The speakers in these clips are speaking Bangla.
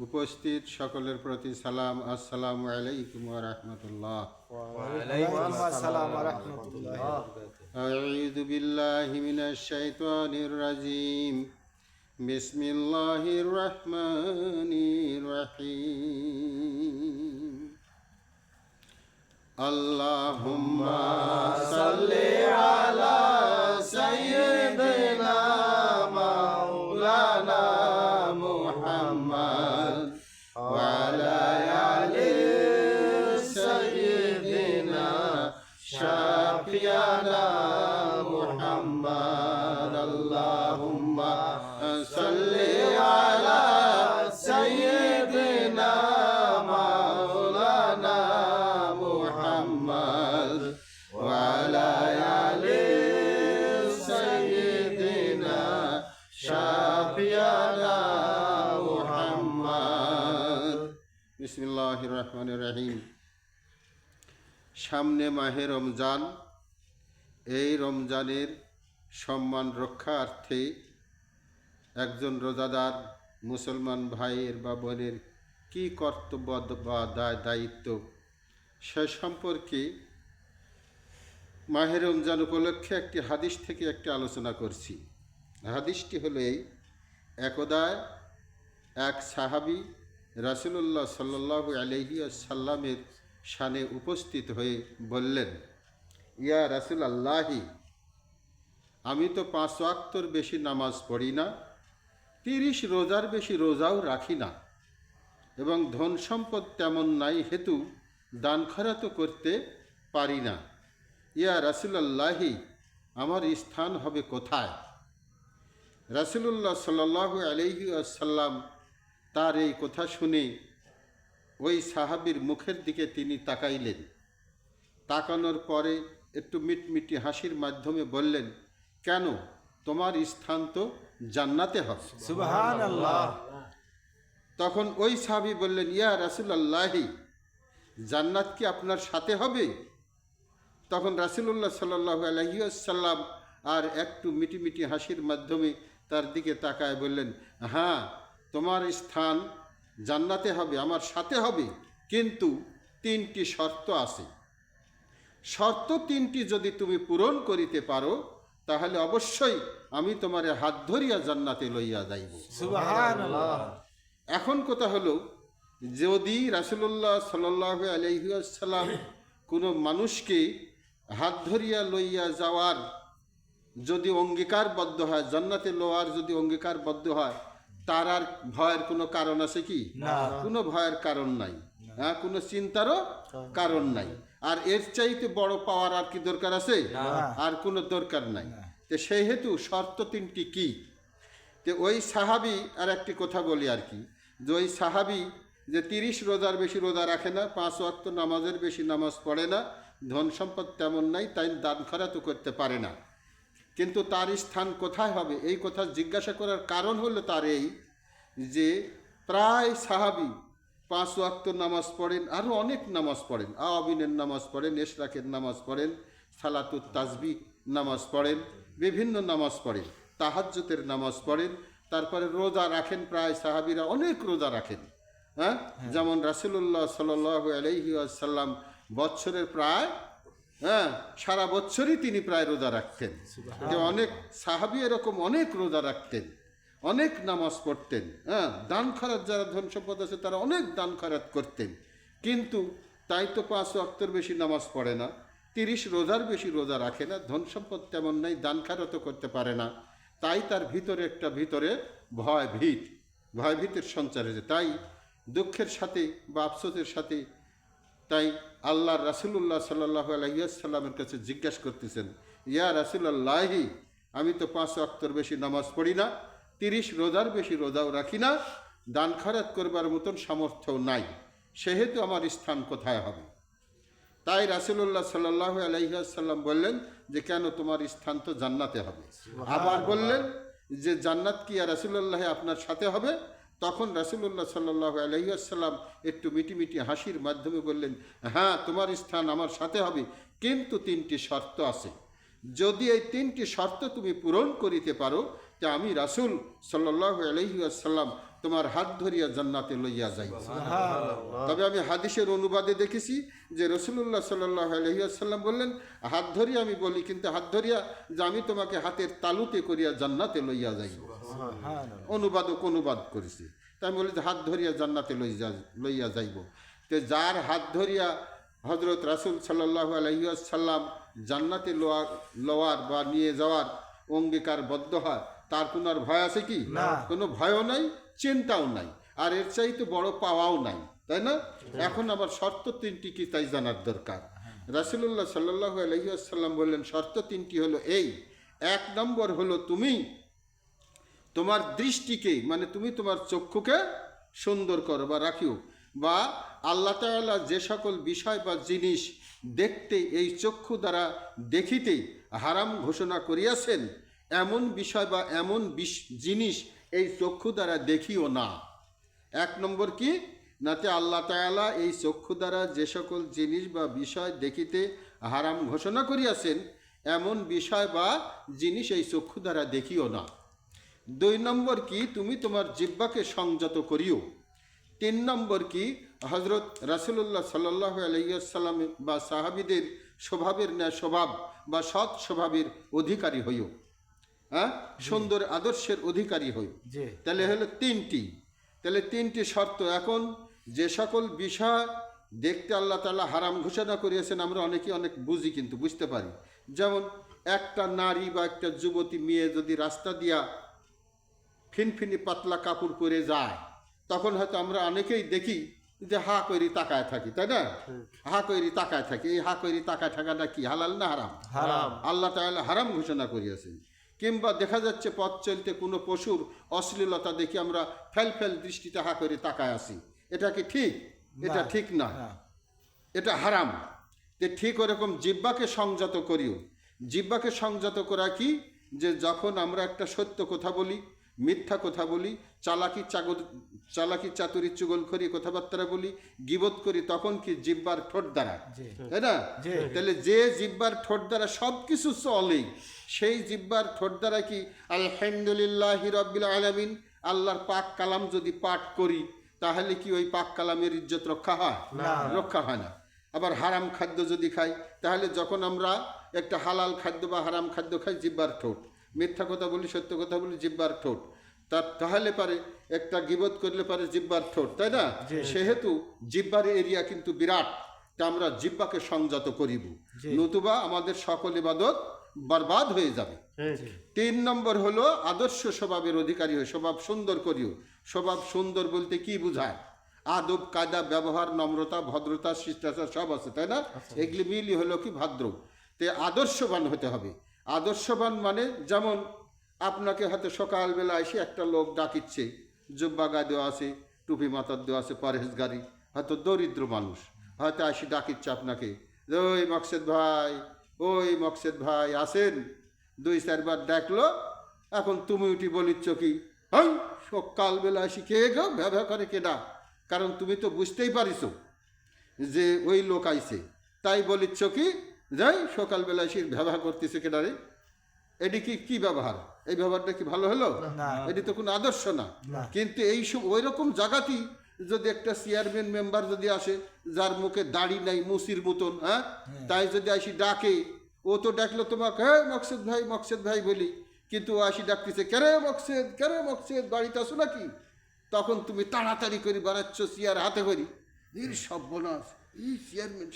উপস্থিত সকলের প্রতি সালাম, আসসালামু আলাইকুম ওয়া রাহমাতুল্লাহ। ওয়ালাইকুম আসসালাম ওয়া রাহমাতুল্লাহি ওয়া বারাকাতুহু। আউযু বিল্লাহি মিনাশ শাইতানির রাজিম। বিসমিল্লাহির রহমানির রহিম। আল্লাহুম্মা সাল্লি আলা সাইয়্যিদিনা মাওলানা মুহাম্মদ ওয়া আলা আলি সাইয়্যিদিনা শাফিয়ানা মুহাম্মদ। আল্লাহুম্মা সাল্লি আলা সাইয়্যিদিনা মাওলানা মুহাম্মদ ওয়া আলা আলি সাইয়্যিদিনা শাফিয়ানা মুহাম্মদ। বিসমিল্লাহির রহমানির রহিম। সামনে মাহে রমজান। এই রমজানের সম্মান রক্ষার্থে একজন রোজাদার মুসলমান ভাইয়ের বা বোনের কী কর্তব্য বা দায়িত্ব, সে সম্পর্কে মাহে রমজান উপলক্ষে একটি হাদিস থেকে একটি আলোচনা করছি। হাদিসটি হলো এই: একদা এক সাহাবী রাসূলুল্লাহ সাল্লাল্লাহু আলাইহি ওয়াসাল্লামের শানে উপস্থিত হয়ে বললেন, ইয়া রাসূলাল্লাহি, আমি তো 5 ওয়াক্তর বেশি নামাজ পড়ি না, 30 রোজার বেশি রোজাও রাখি না, এবং ধন সম্পদ তেমন নাই হেতু দান খয়রাত করতে পারি না। ইয়া রাসূলাল্লাহি, আমার স্থান হবে কোথায়? রাসূলুল্লাহ সাল্লাল্লাহু আলাইহি ওয়াসাল্লাম তার এই কথা শুনে ওই সাহাবীর মুখের দিকে তিনি তাকাইলেন। তাকানোর পরে একটু মিটমিটি হাসির মাধ্যমে বললেন, কেন? তোমার স্থান তো জান্নাতে হবে। সুবহানাল্লাহ। তখন ওই সাহাবী বললেন, ইয়া রাসূলুল্লাহি, জান্নাত কি আপনার সাথে হবে? তখন রাসূলুল্লাহ সাল্লাল্লাহু আলাইহি ওয়াসাল্লাম আর একটু মিটিমিটি হাসির মাধ্যমে তার দিকে তাকায় বললেন, হ্যাঁ, তোমার স্থান জান্নাতে হবে, আমার সাথে হবে, কিন্তু 3টি শর্ত আছে। শর্ত 3টি যদি তুমি পূরণ করিতে পারো, তাহলে অবশ্যই আমি তোমার হাত ধরিয়া জান্নাতে লইয়া যাইব। সুবহানাল্লাহ। এখন কথা হলো, যদি রাসূলুল্লাহ সাল্লাল্লাহু আলাইহি ওয়াসাল্লাম কোনো মানুষকে হাত ধরিয়া লইয়া যাওয়ার যদি অঙ্গীকারবদ্ধ হয়, জান্নাতে লওয়ার যদি অঙ্গীকারবদ্ধ হয়, তার আর ভয়ের কোনো কারণ আছে কি? না। কোনো ভয়ের কারণ নাই, হ্যাঁ, কোনো চিন্তারও কারণ নাই। আর এর চাইতে বড় পাওয়ার আর কি দরকার আছে? আর কোনো দরকার নাই। তো সেই হেতু শর্ত 3টি কি? তো ওই সাহাবী, আর একটি কথা বলি আর কি, যে ওই সাহাবী যে 30 রোজার বেশি রোজা রাখে না, 5 ওয়াক্ত নামাজের বেশি নামাজ পড়ে না, ধন সম্পদ তেমন নাই, তাই দান খয়রাত করতে পারে না, কিন্তু তার স্থান কোথায় হবে? এই কথা জিজ্ঞাসা করার কারণ হলো তার এই যে প্রায় সাহাবী 5 ওয়াক্ত নামাজ পড়েন, আরও অনেক নামাজ পড়েন, আওয়াবিনের নামাজ পড়েন, এশরাকের নামাজ পড়েন, সালাতুত তাসবিহ নামাজ পড়েন, বিভিন্ন নামাজ পড়েন, তাহাজ্জুদের নামাজ পড়েন, তারপরে রোজা রাখেন। প্রায় সাহাবীরা অনেক রোজা রাখেন, হ্যাঁ, যেমন রাসূলুল্লাহ সাল্লাল্লাহু আলাইহি ওয়াসাল্লাম বছরের প্রায় সারা বছরই তিনি প্রায় রোজা রাখতেন। যে অনেক সাহাবী এরকম অনেক রোজা রাখতেন, অনেক নামাজ পড়তেন, দান খয়রাত, যারা ধন সম্পদ আছে তারা অনেক দান খয়রাত করতেন, কিন্তু তাই তো 5 ওয়াক্তের বেশি নামাজ পড়ে না, 30 রোজার বেশি রোজা রাখে না, ধন সম্পদ তেমন নাই, দান খয়রাতও করতে পারে না, তাই তার ভিতরে একটা ভয়ভীতির সঞ্চার হয়েছে। তাই দুঃখের সাথে বা আফসোসের সাথে তাই আল্লাহর রাসূলুল্লাহ সাল্লাল্লাহু আলাইহি ওয়াসাল্লামের কাছে জিজ্ঞাসা করতেছেন, ইয়া রাসূলুল্লাহি, আমি তো 5 ওয়াক্তর বেশি নামাজ পড়ি না, 30 রোজার বেশি রোজাও রাখি না, দান খয়রাত করবার মতন সামর্থ্যও নাই, সেহেতু আমার স্থান কোথায় হবে? তাই রাসূলুল্লাহ সাল্লাল্লাহু আলাইহি ওয়াসাল্লাম বললেন যে, কেন? তোমার স্থান তো জান্নাতে হবে। আবার বললেন যে, জান্নাত কি ইয়া রাসূলুল্লাহ আপনার সাথে হবে? তখন রাসূলুল্লাহ সাল্লাল্লাহু আলাইহি ওয়াসাল্লাম একটু মিটিমিটি হাসির মাধ্যমে বললেন, হ্যাঁ, তোমার স্থান আমার সাথে হবে, কিন্তু 3টি শর্ত আছে। যদি এই 3টি শর্ত তুমি পূরণ করিতে পারো, যে আমি রাসূল সাল্লাল্লাহু আলাইহি ওয়াসাল্লাম তোমার হাত ধরিয়া জান্নাতে লইয়া যাই। তবে আমি হাদিসের অনুবাদে দেখেছি যে রাসূলুল্লাহ সাল্লাল্লাহু আলাইহি ওয়াসাল্লাম বললেন হাত ধরিয়া আমি বলি, কিন্তু হাত ধরিয়া যে আমি তোমাকে হাতের তালুতে করিয়া জান্নাতে লইয়া যাই। অনুবাদ করেছি, তাই আমি বলি যে হাত ধরিয়া জান্নাতে লইয়া যাইব। তো যার হাত ধরিয়া হযরত রাসূল সাল্লাল্লাহু আলাইহি ওয়াসাল্লাম জান্নাতে লওয়ার বা নিয়ে যাওয়ার অঙ্গীকারবদ্ধ হয়, তার কোনো আর ভয় আছে কি? কোনো ভয়ও নাই, চিন্তাও নাই, আর এর চাইতে বড় পাওয়াও নাই, তাই না? এখন আবার শর্ত তিনটি কি তাই জানার দরকার। রাসূলুল্লাহ সাল্লাল্লাহু আলাইহি ওয়াসাল্লাম বললেন শর্ত তিনটি হলো এই। এক নম্বর হলো তুমি তোমার দৃষ্টিকে, মানে তুমি তোমার চক্ষুকে সুন্দর করো বা রাখিও, বা আল্লাহ তাআলা যে সকল বিষয় বা জিনিস দেখতে এই চক্ষু দ্বারা দেখিতে হারাম ঘোষণা করিয়াছেন, এমন বিষয় বা এমন জিনিস এই চক্ষু দ্বারা দেখিও না। এক নম্বর কি নাতে আল্লাহ তাআলা এই চক্ষু দ্বারা যে সকল জিনিস বা বিষয় দেখিতে হারাম ঘোষণা করিয়াছেন, এমন বিষয় বা জিনিস এই চক্ষু দ্বারা দেখিও না। দুই নম্বর কি তুমি তোমার জিহ্বাকে সংযত করিও। তিন নম্বর কি হযরত রাসূলুল্লাহ সাল্লাল্লাহু আলাইহি ওয়াসাল্লাম বা সাহাবীদের স্বভাবের ন্যায় স্বভাব বা সৎ স্বভাবের অধিকারী হইও, হ্যাঁ, সুন্দর আদর্শের অধিকারী হইও। তাহলে হলো তিনটি শর্ত। এখন যে সকল বিষয় দেখতে আল্লাহ তাআলা হারাম ঘোষণা করিয়েছেন আমরা অনেকে অনেক বুঝি, কিন্তু বুঝতে পারি। যেমন একটা নারী বা একটা যুবতী মেয়ে যদি রাস্তা দিয়া ফিনফিনি পাতলা কাপড় পরে যায়, তখন হয়তো আমরা অনেকেই দেখি যে হা কইরি তাকায় থাকি, তাই না? হা কইরি তাকায় থাকি। এই হা কইরি তাকায় থাকাটা কি হালাল না হারাম? হারাম। আল্লাহ তাআলা হারাম ঘোষণা করিয়াছেন। কিংবা দেখা যাচ্ছে পথ চলতে কোনো পশুর অশ্লীলতা দেখি আমরা ফেল দৃষ্টিতে হা করে তাকায় আসি, এটা কি ঠিক? এটা ঠিক না, এটা হারাম। যে ঠিক ওরকম জিহ্বাকে সংযত করিও। জিহ্বাকে সংযত করা কি? যে যখন আমরা একটা সত্য কথা বলি, মিথ্যা কথা বলি, চালাকি চাতুরি চুগলখড়ি কথাবার্তা বলি, গীবত করি, তখন কি জিহ্বার ঠোঁট দ্বারা, তাই না? তাহলে যে জিহ্বার ঠোঁট দ্বারা সব কিছু চলে, সেই জিহ্বার ঠোঁট দ্বারা কি আলহামদুলিল্লাহি রাব্বিল আলামিন আল্লাহর পাক কালাম যদি পাঠ করি, তাহলে কি ওই পাক কালামের ইজ্জত রক্ষা হয়? রক্ষা হয় না। আবার হারাম খাদ্য যদি খাই, তাহলে যখন আমরা একটা হালাল খাদ্য বা হারাম খাদ্য খাই, জিহ্বার ঠোঁট, মিথ্যা কথা বলি, সত্য কথা বলি, জিহ্বার ঠোঁট, তাহলে পারে একটা গীবত করলে পারে জিহ্বার ঠোঁট, তাই না? সেহেতু জিহ্বার এরিয়া কিন্তু বিরাট, তা আমরা জিহ্বাকে সংযত করিব, নতুবা আমাদের সকল ইবাদত বরবাদ হয়ে যাবে। তিন নম্বর হলো আদর্শ স্বভাবের অধিকারী হয়ে স্বভাব সুন্দর করিও। স্বভাব সুন্দর বলতে কি বোঝায়? আদব কায়দা, ব্যবহার, নম্রতা, ভদ্রতা, শিষ্টাচার সব আছে, তাই না? এগুলি মিলি হলো কি ভাদ্র। তে আদর্শবান হতে হবে। আদর্শবান মানে যেমন আপনাকে হয়তো সকালবেলা এসে একটা লোক ডাকিচ্ছে, জুব্বা গায়ে দেওয়া আছে, টুপি মাথার দেওয়া আছে, পরহেজগারি, হয়তো দরিদ্র মানুষ, হয়তো এসে ডাকিচ্ছে আপনাকে, ওই মকসেদ ভাই আসেন। 2-4 বার ডাকলো, এখন তুমি উঠি বলিচ্ছ কি হই সকালবেলা এসে কে গো ভ্যা করে কেডা? কারণ তুমি তো বুঝতেই পারিস যে ওই লোক আইছে, তাই বলিচ্ছ কি যাই সকালবেলা এসে ব্যবহার করতেছে কেডারে? এটি কি ব্যবহার? এই ব্যবহারটা কি ভালো হলো? এটি তো কোনো আদর্শ না। কিন্তু এই সব ওই রকম জায়গাতেই যদি একটা চেয়ারম্যান মেম্বার যদি আসে, যার মুখে দাড়ি নাই, মুসির মতন, হ্যাঁ, তাই যদি আসি ডাকে, ও তো ডাকলো তোমাকে হ্যাঁ মকসেদ ভাই বলি, কিন্তু ও আসি ডাকতেছে কেরে মকসেদ বাড়িতে আসো নাকি? তখন তুমি তাড়াতাড়ি করে বাড়াচ্ছ চেয়ার হাতে করি, সব বোনাস এই চেয়ারম্যান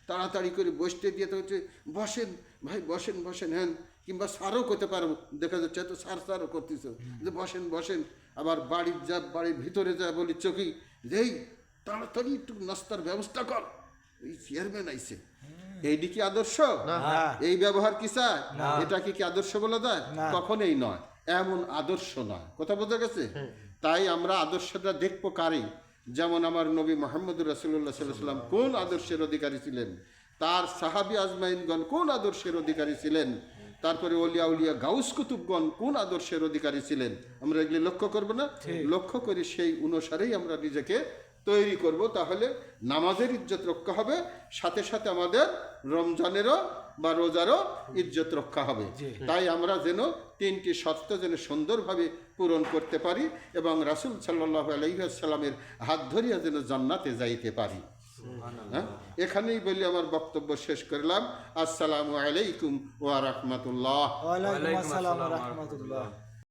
তাড়াতাড়ি করে বসতে দিয়ে তো হচ্ছে বসেন ভাই বসেন হ্যাঁ, কিংবা সারও করতে পারো, দেখা যাচ্ছে এত সারও করতেছ যে বসেন। আবার বাড়ির ভিতরে যা বলিচ্ছ কি যে এই তাড়াতাড়ি একটু নাস্তার ব্যবস্থা কর, এই চেয়ারম্যান আইছে। এইটি কি আদর্শ? এই ব্যবহার কি চায়? এটা কি আদর্শ বলা যায়? কখনোই নয়, এমন আদর্শ নয়। কথা বোঝা গেছে? তাই আমরা আদর্শটা দেখবো কারে? যেমন আমার নবী মুহাম্মদুর রাসূলুল্লাহ সাল্লাল্লাহু আলাইহি ওয়াসাল্লাম কোন আদর্শের অধিকারী ছিলেন, তার সাহাবী আজমাইনগণ কোন আদর্শের অধিকারী ছিলেন, তারপরে ওলিয়া উলিয়া গাউস কুতুবগণ কোন আদর্শের অধিকারী ছিলেন, আমরা এগুলি লক্ষ্য করবো না? লক্ষ্য করি সেই অনুসারেই আমরা নিজেকে তৈরি করব, তাহলে নামাজের ইজ্জত রক্ষা হবে, সাথে সাথে আমাদের রমজানেরও বা রোজারও ইজ্জত রক্ষা হবে। তাই আমরা যেন তিনটি শর্ত যেন সুন্দরভাবে পূরণ করতে পারি এবং রাসূল সাল্লাল্লাহু আলাইহি ওয়াসাল্লামের হাত ধরিয়া যেন জান্নাতে যাইতে পারি। হ্যাঁ, এখানেই বলি আমার বক্তব্য শেষ করলাম। আসসালামু আলাইকুম ওয়া রাহমাতুল্লাহ। ওয়ালাইকুম আসসালাম ওয়া রাহমাতুল্লাহ।